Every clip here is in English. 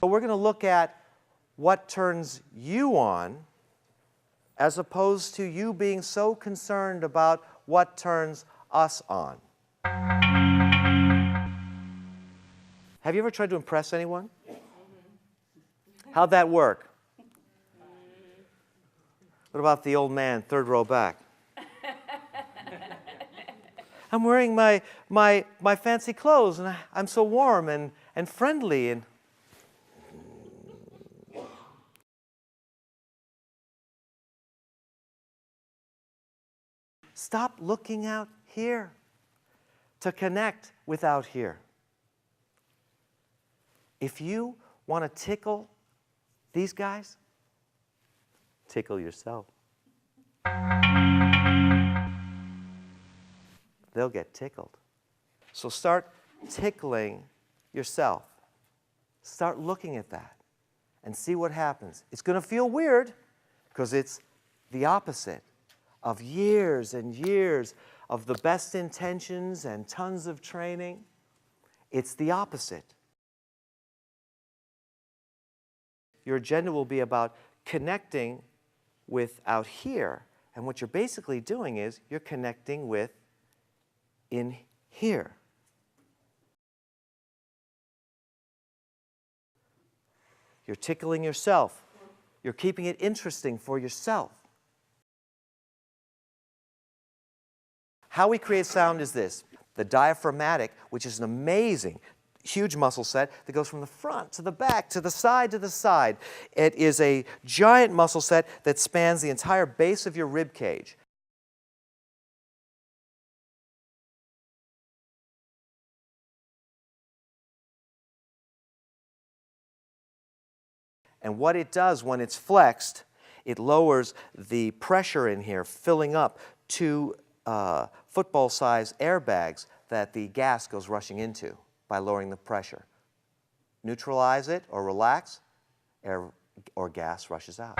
So we're going to look at what turns you on as opposed to you being so concerned about what turns us on. Have you ever tried to impress anyone? How'd that work? What about the old man, third row back? I'm wearing my fancy clothes, and I'm so warm and friendly. And stop looking out here to connect with out here. If you want to tickle these guys, tickle yourself. They'll get tickled. So start tickling yourself. Start looking at that and see what happens. It's going to feel weird because it's the opposite of years and years of the best intentions and tons of training. It's the opposite. Your agenda will be about connecting with out here. And what you're basically doing is you're connecting with in here. You're tickling yourself. You're keeping it interesting for yourself. How we create sound is this. The diaphragmatic, which is an amazing, huge muscle set that goes from the front to the back to the side to the side. It is a giant muscle set that spans the entire base of your rib cage. And what it does when it's flexed, it lowers the pressure in here, filling up two football-sized airbags that the gas goes rushing into by lowering the pressure. Neutralize it or relax, air or gas rushes out.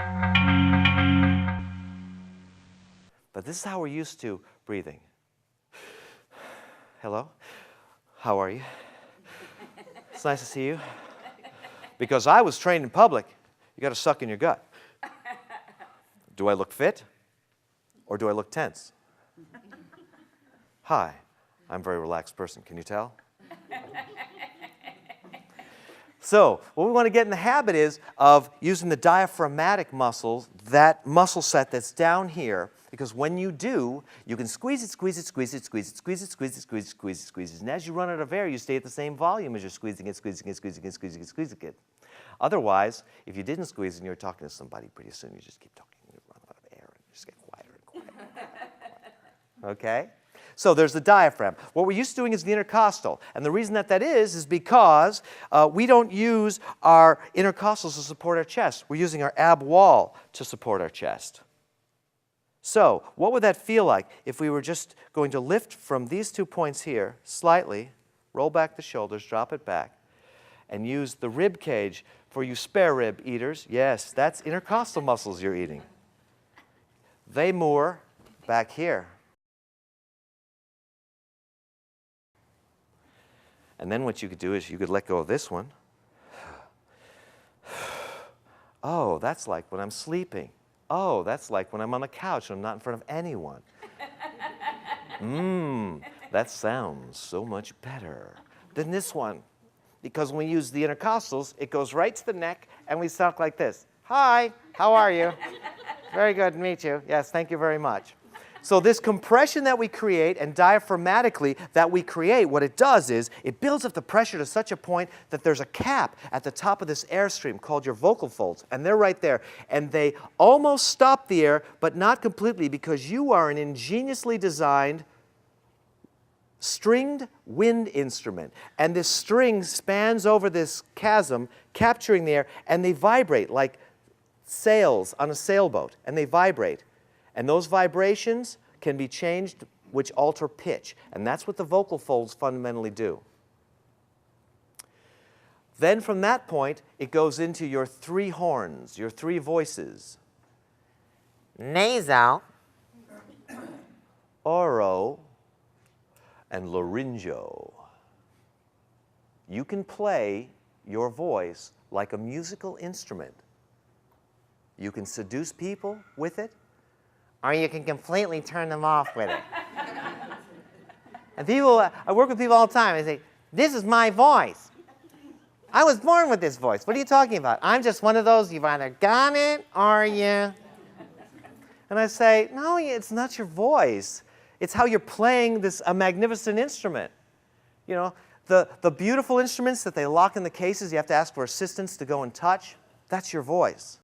But this is how we're used to breathing. Hello? How are you? It's nice to see you. Because I was trained in public, you got to suck in your gut. Do I look fit or do I look tense? Hi, I'm a very relaxed person. Can you tell? So what we want to get in the habit is of using the diaphragmatic muscles, that muscle set that's down here, because when you do, you can squeeze it, squeeze it, squeeze it, squeeze it, squeeze it, squeeze it, squeeze it, squeeze it, squeeze it. And as you run out of air, you stay at the same volume as you're squeezing it, squeezing it, squeezing it, squeezing it, squeezing it. Otherwise, if you didn't squeeze and you're talking to somebody, pretty soon you just keep talking. You run out of air and you just get quieter and quieter. Okay? So there's the diaphragm. What we're used to doing is the intercostal. And the reason that that is because we don't use our intercostals to support our chest. We're using our ab wall to support our chest. So what would that feel like if we were just going to lift from these 2 points here slightly, roll back the shoulders, drop it back, and use the rib cage for you spare rib eaters? Yes, that's intercostal muscles you're eating. They moor back here. And then what you could do is you could let go of this one. Oh, that's like when I'm sleeping. Oh, that's like when I'm on the couch and I'm not in front of anyone. That sounds so much better than this one. Because when we use the intercostals, it goes right to the neck and we sound like this. Hi, how are you? Very good to meet you. Yes, thank you very much. So this compression that we create and diaphragmatically that we create, what it does is it builds up the pressure to such a point that there's a cap at the top of this airstream called your vocal folds. And they're right there. And they almost stop the air, but not completely because you are an ingeniously designed stringed wind instrument. And this string spans over this chasm, capturing the air, and they vibrate like sails on a sailboat. And they vibrate. And those vibrations can be changed, which alter pitch. And that's what the vocal folds fundamentally do. Then from that point, it goes into your three horns, your three voices. Nasal, oro, and laryngeo. You can play your voice like a musical instrument. You can seduce people with it, or you can completely turn them off with it. And I work with people all the time, and they say, this is my voice. I was born with this voice. What are you talking about? I'm just one of those, you've either got it or you. And I say, no, it's not your voice. It's how you're playing a magnificent instrument. You know, the beautiful instruments that they lock in the cases, you have to ask for assistance to go and touch, that's your voice.